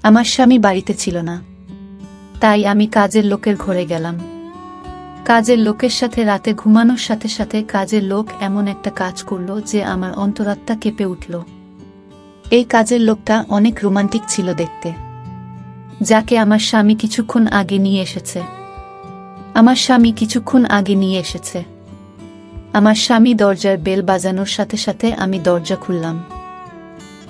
আমার স্বামী বাড়িতে ছিল না, তাই আমি কাজের লোকের ঘরে গেলাম। কাজের লোকের সাথে রাতে ঘুমানোর সাথে সাথে কাজের লোক এমন একটা কাজ করল যে আমার অন্তরাত্মা কেঁপে উঠল। এই কাজের লোকটা অনেক রোমান্টিক ছিল দেখতে, যাকে আমার স্বামী কিছুক্ষণ আগে নিয়ে এসেছে। আমার স্বামী দরজার বেল বাজানোর সাথে সাথে আমি দরজা খুললাম।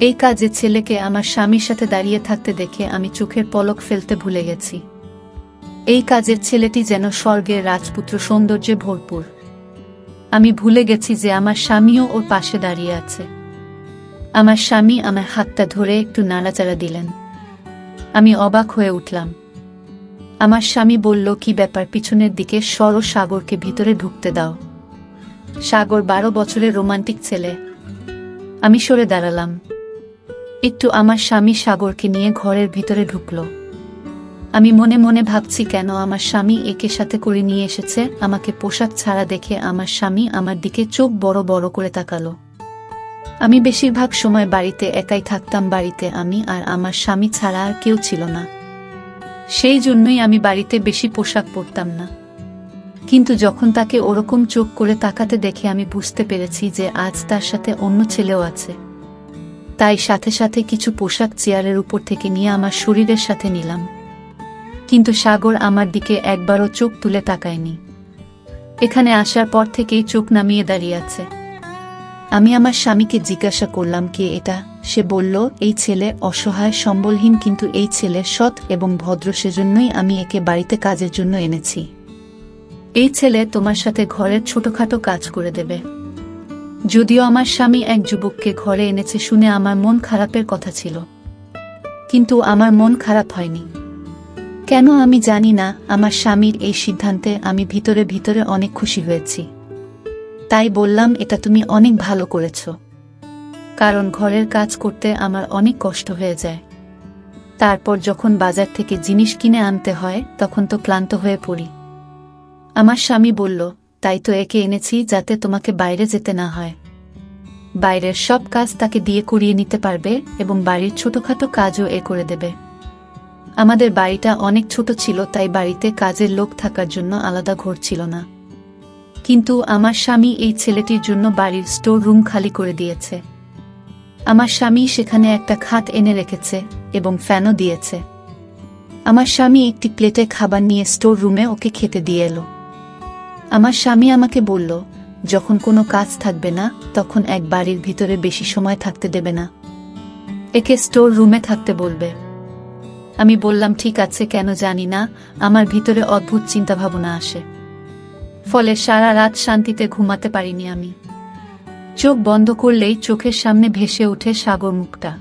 এই কাজের ছেলেকে আমার স্বামীর সাথে দাঁড়িয়ে থাকতে দেখে আমি চোখের পলক ফেলতে ভুলে গেছি। এই কাজের ছেলেটি যেন স্বর্গের রাজপুত্র সৌন্দর্যে ভরপুর। আমি ভুলে গেছি যে আমার স্বামীও ওর পাশে দাঁড়িয়ে আছে। আমার স্বামী আমার হাতটা ধরে একটু নাড়াচাড়া দিলেন। আমি অবাক হয়ে উঠলাম। আমার স্বামী বলল, কি ব্যাপার, পিছনের দিকে সরো, সাগরকে ভিতরে ঢুকতে দাও। সাগর 12 বছরের রোমান্টিক ছেলে। আমি সরে দাঁড়ালাম একটু। আমার স্বামী সাগরকে নিয়ে ঘরের ভিতরে ঢুকল। আমি মনে মনে ভাবছি, কেন আমার স্বামী একে সাথে করে নিয়ে এসেছে। আমাকে পোশাক ছাড়া দেখে আমার স্বামী আমার দিকে চোখ বড় বড় করে তাকালো। আমি বেশিরভাগ সময় বাড়িতে একাই থাকতাম। বাড়িতে আমি আর আমার স্বামী ছাড়া আর কেউ ছিল না, সেই জন্যই আমি বাড়িতে বেশি পোশাক পরতাম না। কিন্তু যখন তাকে ওরকম চোখ করে তাকাতে দেখে আমি বুঝতে পেরেছি যে আজ তার সাথে অন্য ছেলেও আছে। তাই সাথে সাথে কিছু পোশাক চেয়ারের উপর থেকে নিয়ে আমার শরীরের সাথে নিলাম। কিন্তু সাগর আমার দিকে একবারও চোখ তুলে তাকায়নি। এখানে আসার পর থেকেই চোখ নামিয়ে দাঁড়িয়ে আছে। আমি আমার স্বামীকে জিজ্ঞাসা করলাম, কে এটা? সে বলল, এই ছেলে অসহায় সম্বলহীন, কিন্তু এই ছেলে সৎ এবং ভদ্র, সেজন্যই আমি একে বাড়িতে কাজের জন্য এনেছি। এই ছেলে তোমার সাথে ঘরের ছোটখাটো কাজ করে দেবে। যদিও আমার স্বামী এক যুবককে ঘরে এনেছে শুনে আমার মন খারাপের কথা ছিল, কিন্তু আমার মন খারাপ হয়নি। কেন আমি জানি না, আমার স্বামীর এই সিদ্ধান্তে আমি ভিতরে ভিতরে অনেক খুশি হয়েছি। তাই বললাম, এটা তুমি অনেক ভালো করেছ, কারণ ঘরের কাজ করতে আমার অনেক কষ্ট হয়ে যায়। তারপর যখন বাজার থেকে জিনিস কিনে আনতে হয় তখন তো ক্লান্ত হয়ে পড়ি। আমার স্বামী বলল, তাই তো একে এনেছি, যাতে তোমাকে বাইরে যেতে না হয়। বাইরের সব কাজ তাকে দিয়ে করিয়ে নিতে পারবে এবং বাড়ির ছোটখাটো কাজও এ করে দেবে। আমাদের বাড়িটা অনেক ছোট ছিল, তাই বাড়িতে কাজের লোক থাকার জন্য আলাদা ঘর ছিল না। কিন্তু আমার স্বামী এই ছেলেটির জন্য বাড়ির স্টোর রুম খালি করে দিয়েছে। আমার স্বামী সেখানে একটা খাট এনে রেখেছে এবং ফ্যানও দিয়েছে। আমার স্বামী একটি প্লেটে খাবার নিয়ে স্টোর রুমে ওকে খেতে দিয়ে এলো। আমার স্বামী আমাকে বলল, যখন কোনো কাজ থাকবে না তখন এক বাড়ির ভিতরে বেশি সময় থাকতে দেবে না, একে স্টোর রুমে থাকতে বলবে। আমি বললাম, ঠিক আছে, কেন জানি না, আমার ভিতরে অদ্ভুত চিন্তাভাবনা আসে, ফলে সারা রাত শান্তিতে ঘুমাতে পারিনি। আমি চোখ বন্ধ করলেই চোখের সামনে ভেসে ওঠে সাগর মুখটা।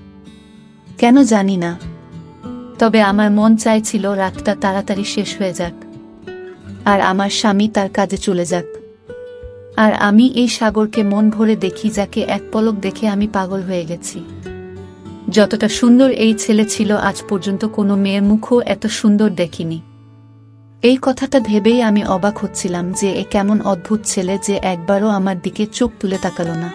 কেন জানি না, তবে আমার মন চাইছিল রাতটা তাড়াতাড়ি শেষ হয়ে যাক আর আমার স্বামী তার কাজে চলে যাক, আর আমি এই সাগরকে মন ভরে দেখি, যাকে এক পলক দেখে আমি পাগল হয়ে গেছি। যতটা সুন্দর এই ছেলে ছিল, আজ পর্যন্ত কোনো মেয়ের মুখও এত সুন্দর দেখিনি। এই কথাটা ভেবেই আমি অবাক হচ্ছিলাম যে এ কেমন অদ্ভুত ছেলে যে একবারও আমার দিকে চোখ তুলে তাকালো না।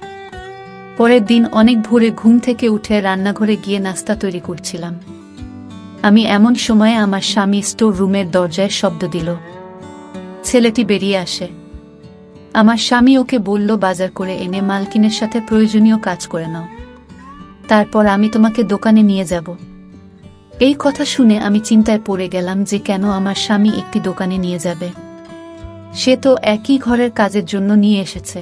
পরের দিন অনেক ভোরে ঘুম থেকে উঠে রান্নাঘরে গিয়ে নাস্তা তৈরি করছিলাম। আমি এমন সময়ে আমার স্বামী স্টোর রুমের দরজায় শব্দ দিল। ছেলেটি বেরিয়ে আসে। আমার স্বামী ওকে বলল, বাজার করে এনে মালকিনের সাথে প্রয়োজনীয় কাজ করে নাও, তারপর আমি তোমাকে দোকানে নিয়ে যাব। এই কথা শুনে আমি চিন্তায় পড়ে গেলাম যে কেন আমার স্বামী একটি দোকানে নিয়ে যাবে। সে তো একই ঘরের কাজের জন্য নিয়ে এসেছে।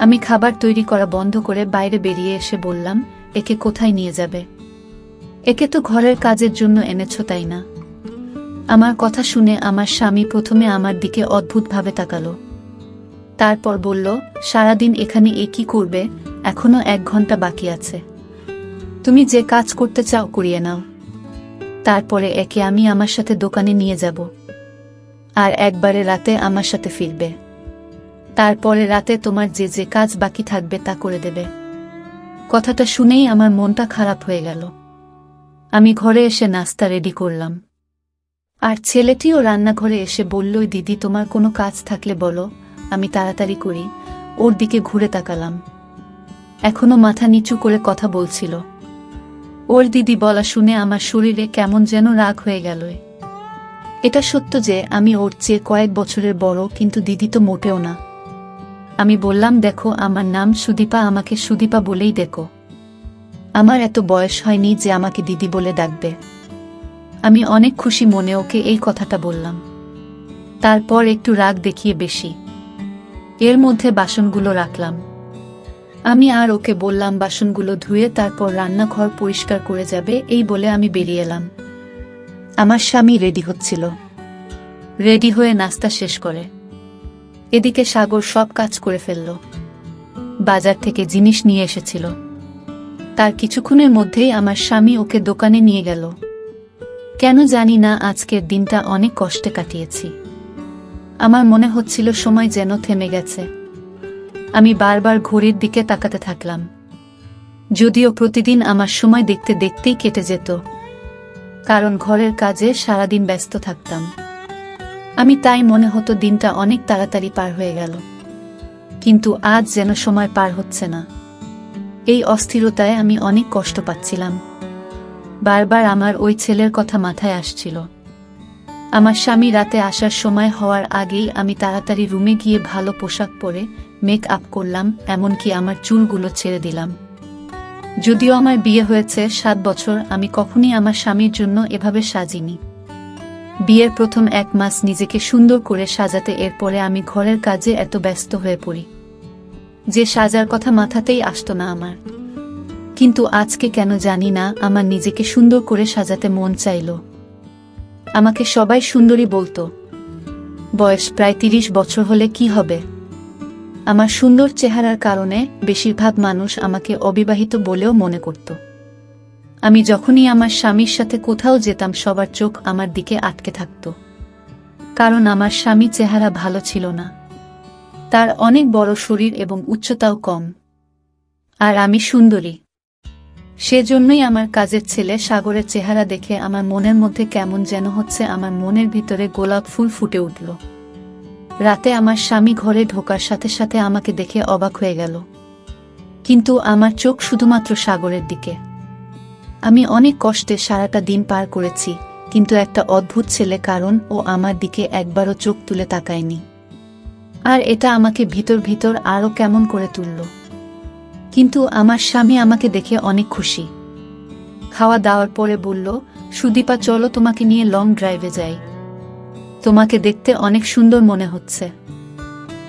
আমি খাবার তৈরি করা বন্ধ করে বাইরে বেরিয়ে এসে বললাম, একে কোথায় নিয়ে যাবে? একে তো ঘরের কাজের জন্য এনেছ, তাই না? আমার কথা শুনে আমার স্বামী প্রথমে আমার দিকে অদ্ভুতভাবে তাকালো, তারপর বলল, সারাদিন এখানে এ কি করবে? এখনো 1 ঘন্টা বাকি আছে, তুমি যে কাজ করতে চাও করিয়ে নাও, তারপরে একে আমি আমার সাথে দোকানে নিয়ে যাব, আর একবারে রাতে আমার সাথে ফিরবে। তারপরে রাতে তোমার যে যে কাজ বাকি থাকবে তা করে দেবে। কথাটা শুনেই আমার মনটা খারাপ হয়ে গেল। আমি ঘরে এসে নাস্তা রেডি করলাম, আর ছেলেটিও রান্নাঘরে এসে বলল, দিদি, তোমার কোনো কাজ থাকলে বলো, আমি তাড়াতাড়ি করি। ওর দিকে ঘুরে তাকালাম, এখনো মাথা নিচু করে কথা বলছিল। ওর দিদি বলা শুনে আমার শরীরে কেমন যেন রাগ হয়ে গেল। এটা সত্য যে আমি ওর চেয়ে কয়েক বছরের বড়, কিন্তু দিদি তো মোটেও না। আমি বললাম, দেখো, আমার নাম সুদীপা, আমাকে সুদীপা বলেই দেখো। আমার এত বয়স হয়নি যে আমাকে দিদি বলে ডাকবে। আমি অনেক খুশি মনে ওকে এই কথাটা বললাম। তারপর একটু রাগ দেখিয়ে বেশি এর মধ্যে বাসনগুলো রাখলাম। আমি আর ওকে বললাম বাসনগুলো ধুয়ে তারপর রান্নাঘর পরিষ্কার করে যাবে, এই বলে আমি বেরিয়ে এলাম। আমার স্বামী রেডি হচ্ছিল। রেডি হয়ে নাস্তা শেষ করে এদিকে সাগর সব কাজ করে ফেলল। বাজার থেকে জিনিস নিয়ে এসেছিল। তার কিছুক্ষণের মধ্যেই আমার স্বামী ওকে দোকানে নিয়ে গেল। কেন জানি না আজকের দিনটা অনেক কষ্টে কাটিয়েছি। আমার মনে হচ্ছিল সময় যেন থেমে গেছে। আমি বারবার ঘড়ির দিকে তাকাতে থাকলাম, যদিও প্রতিদিন আমার সময় দেখতে দেখতেই কেটে যেত, কারণ ঘরের কাজে সারাদিন ব্যস্ত থাকতাম। আমি তাই মনে হতো দিনটা অনেক তাড়াতাড়ি পার হয়ে গেল, কিন্তু আজ যেন সময় পার হচ্ছে না। এই অস্থিরতায় আমি অনেক কষ্ট পাচ্ছিলাম। বারবার আমার ওই ছেলের কথা মাথায় আসছিল। আমার স্বামী রাতে আসার সময় হওয়ার আগেই আমি তাড়াতাড়ি রুমে গিয়ে ভালো পোশাক পরে মেক আপ করলাম, এমনকি আমার চুলগুলো ছেড়ে দিলাম। যদিও আমার বিয়ে হয়েছে 7 বছর, আমি কখনই আমার স্বামীর জন্য এভাবে সাজিনি। বিয়ের প্রথম 1 মাস নিজেকে সুন্দর করে সাজাতে, এরপরে আমি ঘরের কাজে এত ব্যস্ত হয়ে পড়ি যে সাজার কথা মাথাতেই আসতো না আমার। কিন্তু আজকে কেন জানি না আমার নিজেকে সুন্দর করে সাজাতে মন চাইল। আমাকে সবাই সুন্দরী বলতো। বয়স প্রায় 30 বছর হলে কি হবে? আমার সুন্দর চেহারার কারণে বেশিরভাগ মানুষ আমাকে অবিবাহিত বলেও মনে করত। আমি যখনই আমার স্বামীর সাথে কোথাও যেতাম সবার চোখ আমার দিকে আটকে থাকত, কারণ আমার স্বামী চেহারা ভালো ছিল না। তার অনেক বড় শরীর এবং উচ্চতাও কম, আর আমি সুন্দরী। সেজন্যই আমার কাজের ছেলে সাগরের চেহারা দেখে আমার মনের মধ্যে কেমন যেন হচ্ছে, আমার মনের ভিতরে গোলাপ ফুল ফুটে উঠল। রাতে আমার স্বামী ঘরে ঢোকার সাথে সাথে আমাকে দেখে অবাক হয়ে গেল, কিন্তু আমার চোখ শুধুমাত্র সাগরের দিকে। আমি অনেক কষ্টে সারাটা দিন পার করেছি, কিন্তু একটা অদ্ভুত ছেলে, কারণ ও আমার দিকে একবারও চোখ তুলে তাকায়নি। আর এটা আমাকে ভিতর ভিতর আরও কেমন করে তুলল। কিন্তু আমার স্বামী আমাকে দেখে অনেক খুশি। খাওয়া দাওয়ার পরে বলল, সুদীপা, চলো তোমাকে নিয়ে লং ড্রাইভে যাই। তোমাকে দেখতে অনেক সুন্দর মনে হচ্ছে।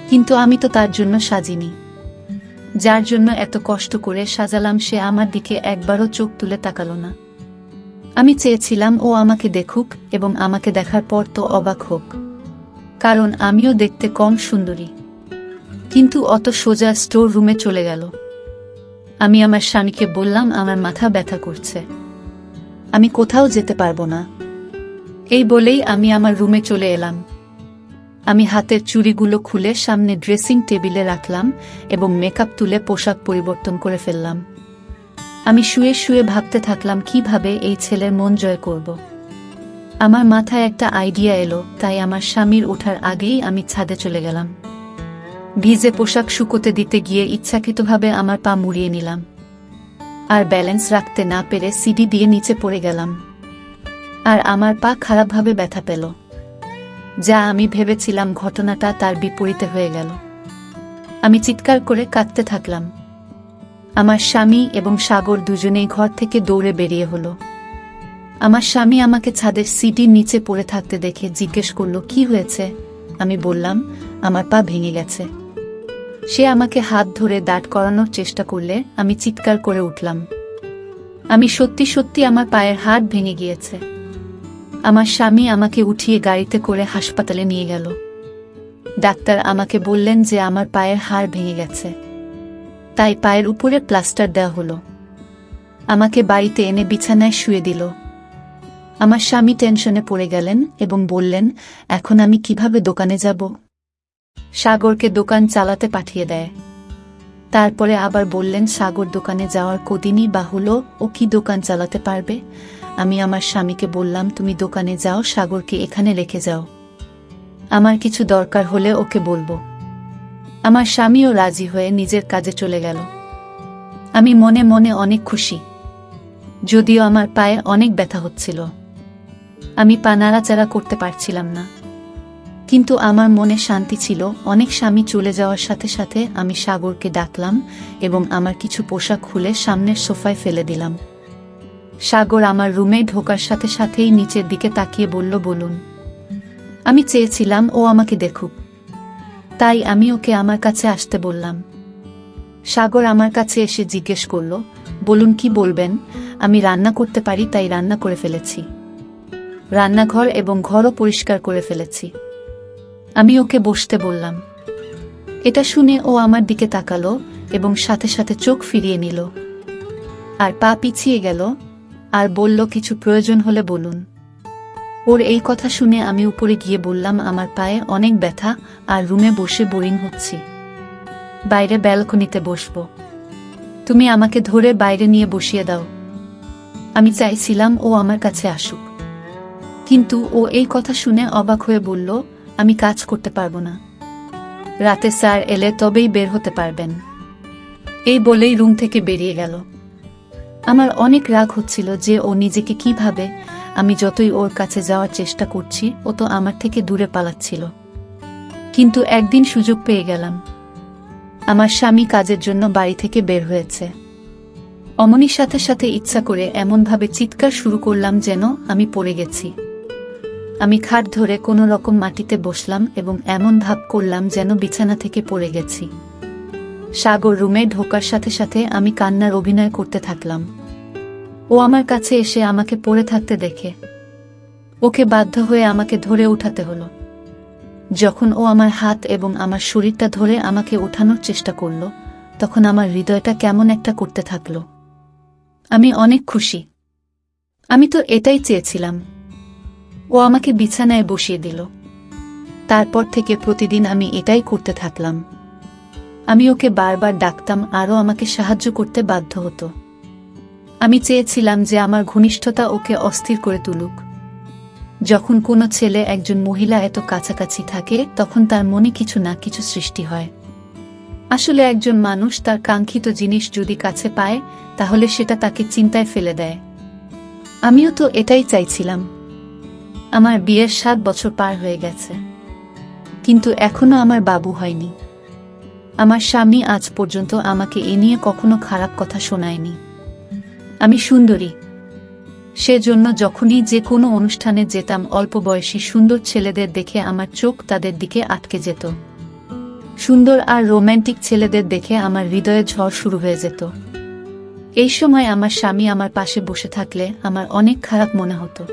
কিন্তু আমি তো তার জন্য সাজিনি। যার জন্য এত কষ্ট করে সাজালাম সে আমার দিকে একবারও চোখ তুলে তাকালো না। আমি চেয়েছিলাম ও আমাকে দেখুক এবং আমাকে দেখার পর তো অবাক হোক, কারণ আমিও দেখতে কম সুন্দরী। কিন্তু অত সোজা স্টোর রুমে চলে গেল। আমি আমার স্বামীকে বললাম, আমার মাথা ব্যথা করছে, আমি কোথাও যেতে পারবো না। এই বলেই আমি আমার রুমে চলে এলাম। আমি হাতের চুড়িগুলো খুলে সামনে ড্রেসিং টেবিলে রাখলাম এবং মেকআপ তুলে পোশাক পরিবর্তন করে ফেললাম। আমি শুয়ে শুয়ে ভাবতে থাকলাম কিভাবে এই ছেলের মন জয় করব। আমার মাথায় একটা আইডিয়া এলো, তাই আমার স্বামীর ওঠার আগেই আমি ছাদে চলে গেলাম। ভিজে পোশাক শুকোতে দিতে গিয়ে ইচ্ছাকৃতভাবে আমার পা মুড়িয়ে নিলাম, আর ব্যালেন্স রাখতে না পেরে সিঁড়ি দিয়ে নিচে পড়ে গেলাম। আর আমার পা খারাপভাবে ব্যথা পেল। যা আমি ভেবেছিলাম ঘটনাটা তার বিপরীতে হয়ে গেল। আমি চিৎকার করে কাঁদতে থাকলাম। আমার স্বামী এবং সাগর দুজনেই ঘর থেকে দৌড়ে বেরিয়ে হলো। আমার স্বামী আমাকে ছাদের সিঁড়ির নিচে পড়ে থাকতে দেখে জিজ্ঞেস করল, কি হয়েছে? আমি বললাম, আমার পা ভেঙে গেছে। সে আমাকে হাত ধরে দাঁড় করানোর চেষ্টা করলে আমি চিৎকার করে উঠলাম, আমি সত্যি সত্যি আমার পায়ের হাড় ভেঙে গিয়েছে। আমার স্বামী আমাকে উঠিয়ে গাড়িতে করে হাসপাতালে নিয়ে গেল। ডাক্তার আমাকে বললেন যে আমার পায়ের হাড় ভেঙে গেছে, তাই পায়ের উপরে প্লাস্টার দেওয়া হলো। আমাকে বাড়িতে এনে বিছানায় শুয়ে দিল। আমার স্বামী টেনশনে পড়ে গেলেন এবং বললেন, এখন আমি কিভাবে দোকানে যাব? সাগরকে দোকান চালাতে পাঠিয়ে দেয়। তারপরে আবার বললেন, সাগর দোকানে যাওয়ার কদিনই বা হলো, ও কি দোকান চালাতে পারবে? আমি আমার স্বামীকে বললাম, তুমি দোকানে যাও, সাগরকে এখানে রেখে যাও, আমার কিছু দরকার হলে ওকে বলবো। আমার স্বামীও রাজি হয়ে নিজের কাজে চলে গেল। আমি মনে মনে অনেক খুশি। যদিও আমার পায়ে অনেক ব্যথা হচ্ছিল। আমি পা নাড়াচাড়া করতে পারছিলাম না, কিন্তু আমার মনে শান্তি ছিল। অনেক স্বামী চলে যাওয়ার সাথে সাথে আমি সাগরকে ডাকলাম এবং আমার কিছু পোশাক খুলে সামনের সোফায় ফেলে দিলাম। সাগর আমার রুমে ঢোকার সাথে সাথেই নিচের দিকে তাকিয়ে বলল, বলুন। আমি চেয়েছিলাম ও আমাকে দেখুক, তাই আমি ওকে আমার কাছে আসতে বললাম। সাগর আমার কাছে এসে জিজ্ঞেস করল, বলুন কি বলবেন? আমি রান্না করতে পারি, তাই রান্না করে ফেলেছি। রান্নাঘর এবং ঘরও পরিষ্কার করে ফেলেছি। আমি ওকে বসতে বললাম। এটা শুনে ও আমার দিকে তাকালো এবং সাথে সাথে চোখ ফিরিয়ে নিল আর পা পিছিয়ে গেল আর বলল, কিছু প্রয়োজন হলে বলুন। ওর এই কথা শুনে আমি উপরে গিয়ে বললাম, আমার পায়ে অনেক ব্যথা আর রুমে বসে বোরিং হচ্ছি। বাইরে ব্যালকনিতে বসবো, তুমি আমাকে ধরে বাইরে নিয়ে বসিয়ে দাও। আমি চাইছিলাম ও আমার কাছে আসুক, কিন্তু ও এই কথা শুনে অবাক হয়ে বলল, আমি কাজ করতে পারবো না। রাতে স্যার এলে তবেই বের হতে পারবেন। এই বলেই রুম থেকে বেরিয়ে গেল। আমার অনেক রাগ হচ্ছিল যে ও নিজেকে কি ভাবে। আমি যতই ওর কাছে যাওয়ার চেষ্টা করছি, ও তো আমার থেকে দূরে পালাচ্ছিল। কিন্তু একদিন সুযোগ পেয়ে গেলাম। আমার স্বামী কাজের জন্য বাড়ি থেকে বের হয়েছে। অমনির সাথে সাথে ইচ্ছা করে এমনভাবে চিৎকার শুরু করলাম যেন আমি পড়ে গেছি। আমি খাট ধরে কোনো রকম মাটিতে বসলাম এবং এমন ভাব করলাম যেন বিছানা থেকে পড়ে গেছি। সাগর রুমে ঢোকার সাথে সাথে আমি কান্নার অভিনয় করতে থাকলাম। ও আমার কাছে এসে আমাকে পড়ে থাকতে দেখে ওকে বাধ্য হয়ে আমাকে ধরে উঠাতে হলো। যখন ও আমার হাত এবং আমার শরীরটা ধরে আমাকে ওঠানোর চেষ্টা করল, তখন আমার হৃদয়টা কেমন একটা করতে থাকলো। আমি অনেক খুশি। আমি তো এটাই চেয়েছিলাম। ও আমাকে বিছানায় বসিয়ে দিল। তারপর থেকে প্রতিদিন আমি এটাই করতে থাকলাম। আমি ওকে বারবার ডাকতাম, আরও আমাকে সাহায্য করতে বাধ্য হতো। আমি চেয়েছিলাম যে আমার ঘনিষ্ঠতা ওকে অস্থির করে তুলুক। যখন কোনো ছেলে একজন মহিলা এত কাছাকাছি থাকে, তখন তার মনে কিছু না কিছু সৃষ্টি হয়। আসলে একজন মানুষ তার কাঙ্ক্ষিত জিনিস যদি কাছে পায়, তাহলে সেটা তাকে চিন্তায় ফেলে দেয়। আমিও তো এটাই চাইছিলাম। আমার বিয়ের 7 বছর পার হয়ে গেছে, কিন্তু এখনো আমার বাবু হয়নি। আমার স্বামী আজ পর্যন্ত আমাকে এ নিয়ে কখনো খারাপ কথা শোনায়নি। আমি সুন্দরী, সেজন্য যখনই যে কোনো অনুষ্ঠানে যেতাম, অল্প বয়সী সুন্দর ছেলেদের দেখে আমার চোখ তাদের দিকে আটকে যেত। সুন্দর আর রোম্যান্টিক ছেলেদের দেখে আমার হৃদয়ে ঝড় শুরু হয়ে যেত। এই সময় আমার স্বামী আমার পাশে বসে থাকলে আমার অনেক খারাপ মনে হতো।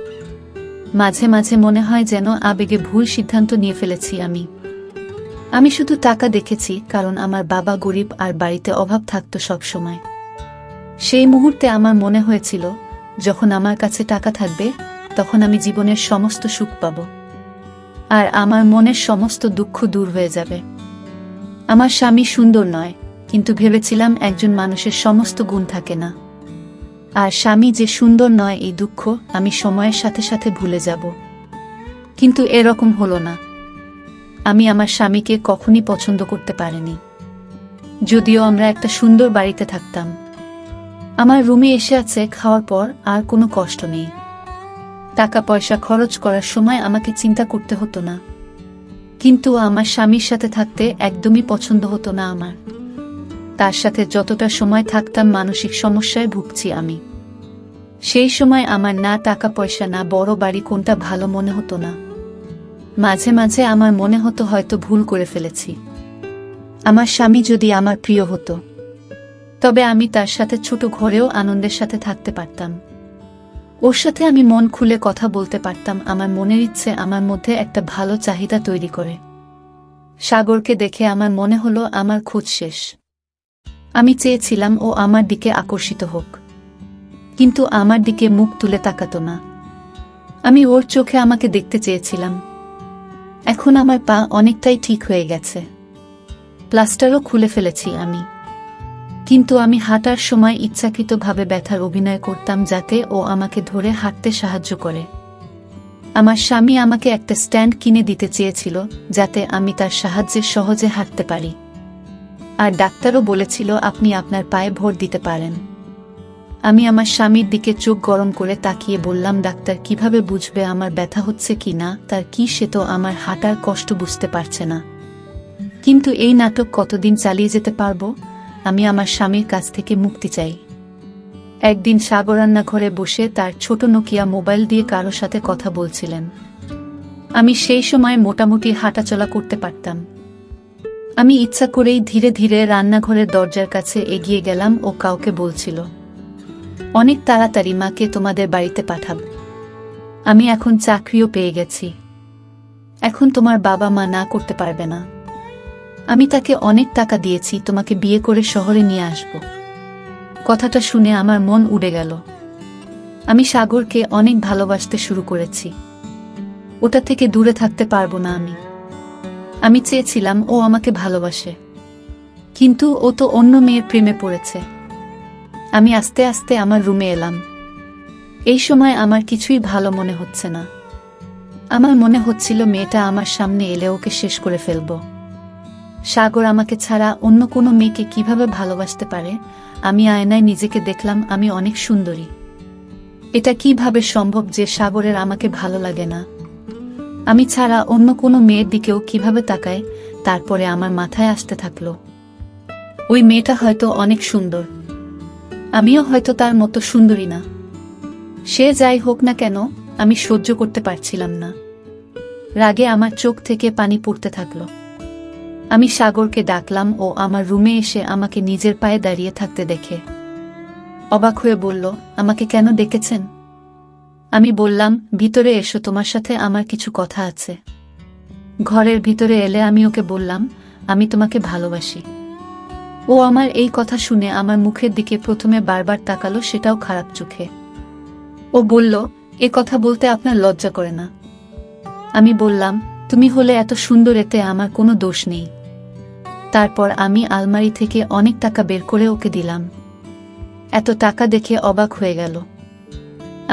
মাঝে মাঝে মনে হয় যেন আবেগে ভুল সিদ্ধান্ত নিয়ে ফেলেছি আমি শুধু টাকা দেখেছি, কারণ আমার বাবা গরিব আর বাড়িতে অভাব থাকতো সব সময়। সেই মুহূর্তে আমার মনে হয়েছিল, যখন আমার কাছে টাকা থাকবে, তখন আমি জীবনের সমস্ত সুখ পাব আর আমার মনের সমস্ত দুঃখ দূর হয়ে যাবে। আমার স্বামী সুন্দর নয়, কিন্তু ভেবেছিলাম একজন মানুষের সমস্ত গুণ থাকে না। আর স্বামী যে সুন্দর নয়, এই দুঃখ আমি সময়ের সাথে সাথে ভুলে যাব। কিন্তু এরকম হলো না। আমি আমার স্বামীকে কখনই পছন্দ করতে পারিনি, যদিও আমরা একটা সুন্দর বাড়িতে থাকতাম। আমার রুমে এসে আছে, খাওয়ার পর আর কোনো কষ্ট নেই। টাকা পয়সা খরচ করার সময় আমাকে চিন্তা করতে হতো না। কিন্তু আমার স্বামীর সাথে থাকতে একদমই পছন্দ হতো না আমার। তার সাথে যতটা সময় থাকতাম, মানসিক সমস্যায় ভুগছি আমি। সেই সময় আমার না টাকা পয়সা না বড় বাড়ি কোনটা ভালো মনে হতো না। মাঝে মাঝে আমার মনে হতো হয়তো ভুল করে ফেলেছি। আমার স্বামী যদি আমার প্রিয় হতো, তবে আমি তার সাথে ছোট ঘরেও আনন্দের সাথে থাকতে পারতাম। ওর সাথে আমি মন খুলে কথা বলতে পারতাম। আমার মনের ইচ্ছে আমার মধ্যে একটা ভালো চাহিদা তৈরি করে। সাগরকে দেখে আমার মনে হলো আমার খোঁজ শেষ। আমি চেয়েছিলাম ও আমার দিকে আকর্ষিত হোক, কিন্তু আমার দিকে মুখ তুলে তাকাতো না। আমি ওর চোখে আমাকে দেখতে চেয়েছিলাম। এখন আমার পা অনেকটাই ঠিক হয়ে গেছে, প্লাস্টারও খুলে ফেলেছি আমি। কিন্তু আমি হাঁটার সময় ইচ্ছাকৃতভাবে ব্যথার অভিনয় করতাম, যাতে ও আমাকে ধরে হাঁটতে সাহায্য করে। আমার স্বামী আমাকে একটা স্ট্যান্ড কিনে দিতে চেয়েছিল, যাতে আমি তার সাহায্যে সহজে হাঁটতে পারি। আর ডাক্তারও বলেছিল, আপনি আপনার পায়ে ভর দিতে পারেন। আমি আমার স্বামীর দিকে চোখ গরম করে তাকিয়ে বললাম, ডাক্তার কিভাবে বুঝবে আমার ব্যথা হচ্ছে কি না? তার কি, সে তো আমার হাঁটার কষ্ট বুঝতে পারছে না। কিন্তু এই নাটক কতদিন চালিয়ে যেতে পারবো? আমি আমার স্বামীর কাছ থেকে মুক্তি চাই। একদিন সাগর রান্নাঘরে বসে তার ছোট নোকিয়া মোবাইল দিয়ে কারো সাথে কথা বলছিলেন। আমি সেই সময় মোটামুটি হাঁটাচলা করতে পারতাম। আমি ইচ্ছা করেই ধীরে ধীরে রান্নাঘরের দরজার কাছে এগিয়ে গেলাম। ও কাউকে বলছিল, অনেক তাড়াতাড়ি মাকে তোমাদের বাড়িতে পাঠাব। আমি এখন চাকরিও পেয়ে গেছি। এখন তোমার বাবা মা না করতে পারবে না। আমি তাকে অনেক টাকা দিয়েছি, তোমাকে বিয়ে করে শহরে নিয়ে আসব। কথাটা শুনে আমার মন উড়ে গেল। আমি সাগরকে অনেক ভালোবাসতে শুরু করেছি। ওটা থেকে দূরে থাকতে পারবো না আমি চেয়েছিলাম ও আমাকে ভালোবাসে, কিন্তু ও তো অন্য মেয়ের প্রেমে পড়েছে। আমি আস্তে আস্তে আমার রুমে এলাম। এই সময় আমার কিছুই ভালো মনে হচ্ছে না। আমার মনে হচ্ছিল মেয়েটা আমার সামনে এলে ওকে শেষ করে ফেলব। সাগর আমাকে ছাড়া অন্য কোনো মেয়েকে কিভাবে ভালোবাসতে পারে? আমি আয়নায় নিজেকে দেখলাম, আমি অনেক সুন্দরী। এটা কিভাবে সম্ভব যে সাগরের আমাকে ভালো লাগে না? আমি ছাড়া অন্য কোনো মেয়ের দিকেও কিভাবে তাকায়? তারপরে আমার মাথায় আসতে থাকলো, ওই মেয়েটা হয়তো অনেক সুন্দর, আমিও হয়তো তার মতো সুন্দরী না। সে যাই হোক না কেন, আমি সহ্য করতে পারছিলাম না। রাগে আমার চোখ থেকে পানি পড়তে থাকলো। আমি সাগরকে ডাকলাম। ও আমার রুমে এসে আমাকে নিজের পায়ে দাঁড়িয়ে থাকতে দেখে অবাক হয়ে বলল, আমাকে কেন ডেকেছেন? আমি বললাম, ভিতরে এসো, তোমার সাথে আমার কিছু কথা আছে। ঘরের ভিতরে এলে আমি ওকে বললাম, আমি তোমাকে ভালোবাসি। ও আমার এই কথা শুনে আমার মুখের দিকে প্রথমে বারবার তাকালো, সেটাও খারাপ চোখে। ও বলল, এ কথা বলতে আপনার লজ্জা করে না? আমি বললাম, তুমি হলে এত সুন্দর, এতে আমার কোনো দোষ নেই। তারপর আমি আলমারি থেকে অনেক টাকা বের করে ওকে দিলাম। এত টাকা দেখে অবাক হয়ে গেল।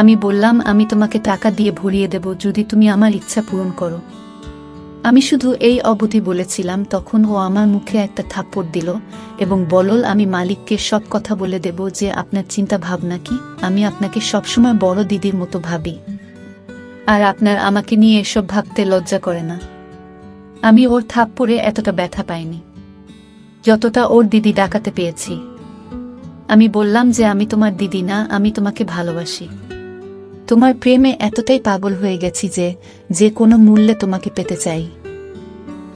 আমি বললাম, আমি তোমাকে টাকা দিয়ে ভরিয়ে দেব যদি তুমি আমার ইচ্ছা পূরণ করো। আমি শুধু এই অবধি বলেছিলাম, তখন ও আমার মুখে একটা থাপ্পড় দিল এবং বলল, আমি মালিককে সব কথা বলে দেব যে আপনার চিন্তা ভাবনা কি। আমি আপনাকে সবসময় বড় দিদির মতো ভাবি, আর আপনার আমাকে নিয়ে এসব ভাবতে লজ্জা করে না। আমি ওর থাপ্পড়ে এতটা ব্যথা পাইনি যতটা ওর দিদি ডাকাতে পেয়েছি। আমি বললাম যে আমি তোমার দিদি না, আমি তোমাকে ভালোবাসি। তোমার প্রেমে এতটাই পাগল হয়ে গেছি যে যে কোনো মূল্যে তোমাকে পেতে চাই।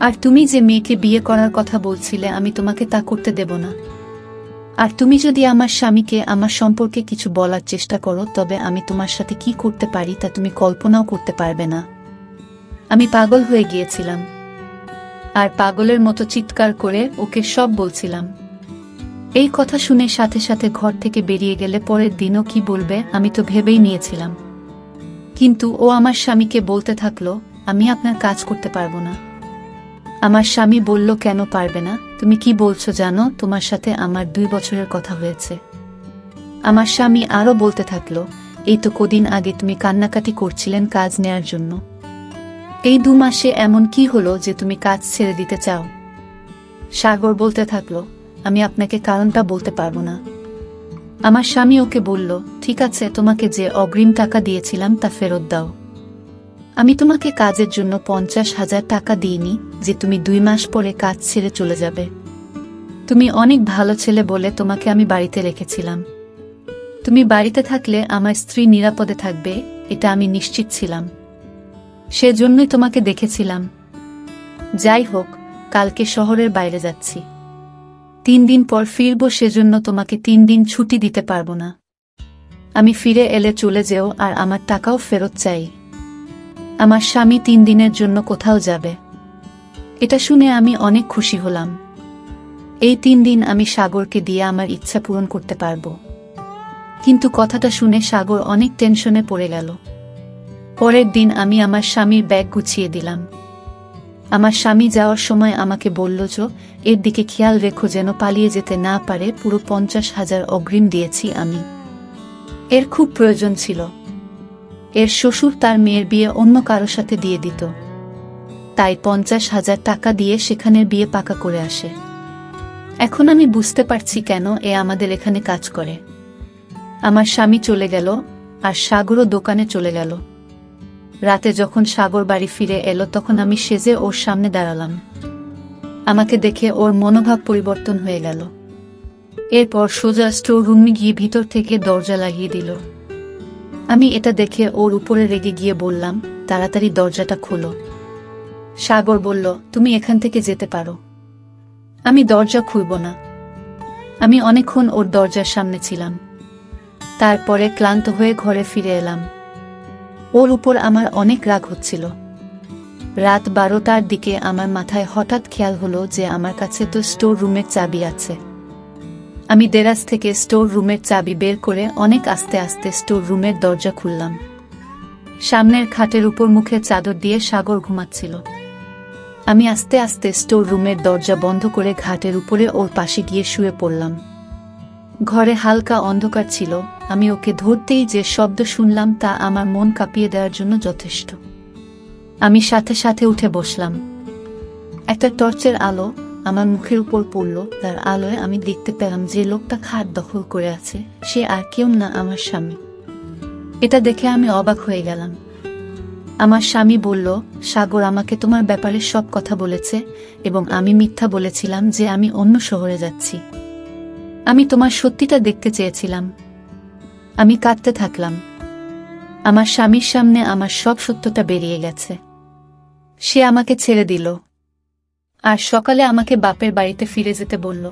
আর তুমি যে মেয়েকে বিয়ে করার কথা বলছিলে, আমি তোমাকে তা করতে দেব না। আর তুমি যদি আমার স্বামীকে আমার সম্পর্কে কিছু বলার চেষ্টা করো, তবে আমি তোমার সাথে কি করতে পারি তা তুমি কল্পনাও করতে পারবে না। আমি পাগল হয়ে গিয়েছিলাম, আর পাগলের মতো চিৎকার করে ওকে সব বলছিলাম। এই কথা শুনে সাথে সাথে ঘর থেকে বেরিয়ে গেলে পরের দিনও কি বলবে আমি তো ভেবেই নিয়েছিলাম। কিন্তু ও আমার স্বামীকে বলতে থাকলো, আমি আপনার কাজ করতে পারবো না। আমার স্বামী বলল, কেন পারবে না? তুমি কি বলছো জানো? তোমার সাথে আমার 2 বছরের কথা হয়েছে। আমার স্বামী আরো বলতে থাকলো, এই তো কদিন আগে তুমি কান্নাকাটি করছিলেন কাজ নেয়ার জন্য। এই 2 মাসে এমন কি হলো যে তুমি কাজ ছেড়ে দিতে চাও? সাগর বলতে থাকলো, আমি আপনাকে কারণটা বলতে পারবো না। আমার স্বামী ওকে বলল, ঠিক আছে, তোমাকে যে অগ্রিম টাকা দিয়েছিলাম তা ফেরত দাও। আমি তোমাকে কাজের জন্য 50,000 টাকা দিইনি যে তুমি 2 মাস পরে কাজ ছেড়ে চলে যাবে। তুমি অনেক ভালো ছেলে বলে তোমাকে আমি বাড়িতে রেখেছিলাম। তুমি বাড়িতে থাকলে আমার স্ত্রী নিরাপদে থাকবে, এটা আমি নিশ্চিত ছিলাম। সেজন্যই তোমাকে দেখেছিলাম। যাই হোক, কালকে শহরের বাইরে যাচ্ছি। 3 দিন পর ফিরব, সেজন্য তোমাকে 3 দিন ছুটি দিতে পারবো না। আমি ফিরে এলে চলে যেও, আর আমার টাকাও ফেরত চাই। আমার স্বামী 3 দিনের জন্য কোথাও যাবে। এটা শুনে আমি অনেক খুশি হলাম। এই 3 দিন আমি সাগরকে দিয়ে আমার ইচ্ছা পূরণ করতে পারবো। কিন্তু কথাটা শুনে সাগর অনেক টেনশনে পড়ে গেল। পরের দিন আমি আমার স্বামীর ব্যাগ গুছিয়ে দিলাম। আমার স্বামী যাওয়ার সময় আমাকে বলল, এর দিকে খেয়াল রেখো যেন পালিয়ে যেতে না পারে। পুরো 50,000 অগ্রিম দিয়েছি আমি। এর খুব প্রয়োজন ছিল। এর শ্বশুর তার মেয়ের বিয়ে অন্য কারো সাথে দিয়ে দিত, তাই 50,000 টাকা দিয়ে সেখানের বিয়ে পাকা করে আসে। এখন আমি বুঝতে পারছি কেন এ আমাদের এখানে কাজ করে। আমার স্বামী চলে গেল, আর সাগরও দোকানে চলে গেল। রাতে যখন সাগর বাড়ি ফিরে এলো তখন আমি সেজে ওর সামনে দাঁড়ালাম। আমাকে দেখে ওর মনোভাব পরিবর্তন হয়ে গেল। এরপর সোজা স্টোর রুমে গিয়ে ভিতর থেকে দরজা লাগিয়ে দিল। আমি এটা দেখে ওর উপরে রেগে গিয়ে বললাম, তাড়াতাড়ি দরজাটা খোলো। সাগর বলল, তুমি এখান থেকে যেতে পারো। আমি দরজা খুলব না। আমি অনেকক্ষণ ওর দরজার সামনে ছিলাম। তারপরে ক্লান্ত হয়ে ঘরে ফিরে এলাম। ওর উপর আমার অনেক রাগ হচ্ছিল। রাত 12টার দিকে আমার মাথায় হঠাৎ খেয়াল হলো যে আমার কাছে তো স্টোর রুমের চাবি আছে। আমি দেরাজ থেকে স্টোর রুমের চাবি বের করে অনেক আস্তে আস্তে স্টোর রুমের দরজা খুললাম। সামনের খাটের উপর মুখে চাদর দিয়ে সাগর ঘুমাচ্ছিল। আমি আস্তে আস্তে স্টোর রুমের দরজা বন্ধ করে ঘাটের উপরে ওর পাশে গিয়ে শুয়ে পড়লাম। ঘরে হালকা অন্ধকার ছিল। আমি ওকে ধরতেই যে শব্দ শুনলাম তা আমার মন কাঁপিয়ে দেওয়ার জন্য যথেষ্ট। আমি সাথে সাথে উঠে বসলাম। একটা টর্চের আলো আমার মুখের উপর পড়ল। তার আলোয় আমি দেখতে পেলাম যে লোকটা খাট দখল করে আছে সে আর কেউ না, আমার স্বামী। এটা দেখে আমি অবাক হয়ে গেলাম। আমার স্বামী বলল, সাগর আমাকে তোমার ব্যাপারে সব কথা বলেছে এবং আমি মিথ্যা বলেছিলাম যে আমি অন্য শহরে যাচ্ছি। আমি তোমার সত্যিটা দেখতে চেয়েছিলাম। আমি কাঁদতে থাকলাম। আমার স্বামীর সামনে আমার সব সত্যটা বেরিয়ে গেছে। সে আমাকে ছেড়ে দিল আর সকালে আমাকে বাপের বাড়িতে ফিরে যেতে বলল,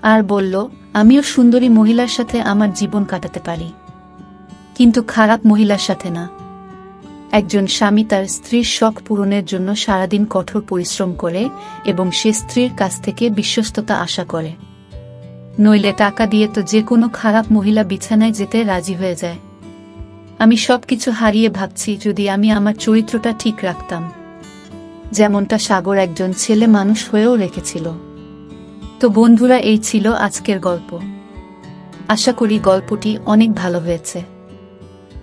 আর বলল আমিও সুন্দরী মহিলার সাথে আমার জীবন কাটাতে পারি, কিন্তু খারাপ মহিলার সাথে না। একজন স্বামী তার স্ত্রীর শখ পূরণের জন্য সারাদিন কঠোর পরিশ্রম করে এবং সে স্ত্রীর কাছ থেকে বিশ্বস্ততা আশা করে, নইলে টাকা দিয়ে তো যে কোনো খারাপ মহিলা বিছানায় যেতে রাজি হয়ে যায়। আমি সবকিছু হারিয়ে ভাবছি যদি আমি আমার চরিত্রটা ঠিক রাখতাম, যেমনটা সাগর একজন ছেলে মানুষ হয়েও রেখেছিল। তো বন্ধুরা, এই ছিল আজকের গল্প। আশা করি গল্পটি অনেক ভালো হয়েছে।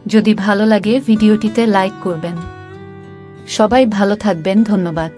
যদি ভালো লাগে ভিডিওটিতে লাইক করবেন। সবাই ভালো থাকবেন। ধন্যবাদ।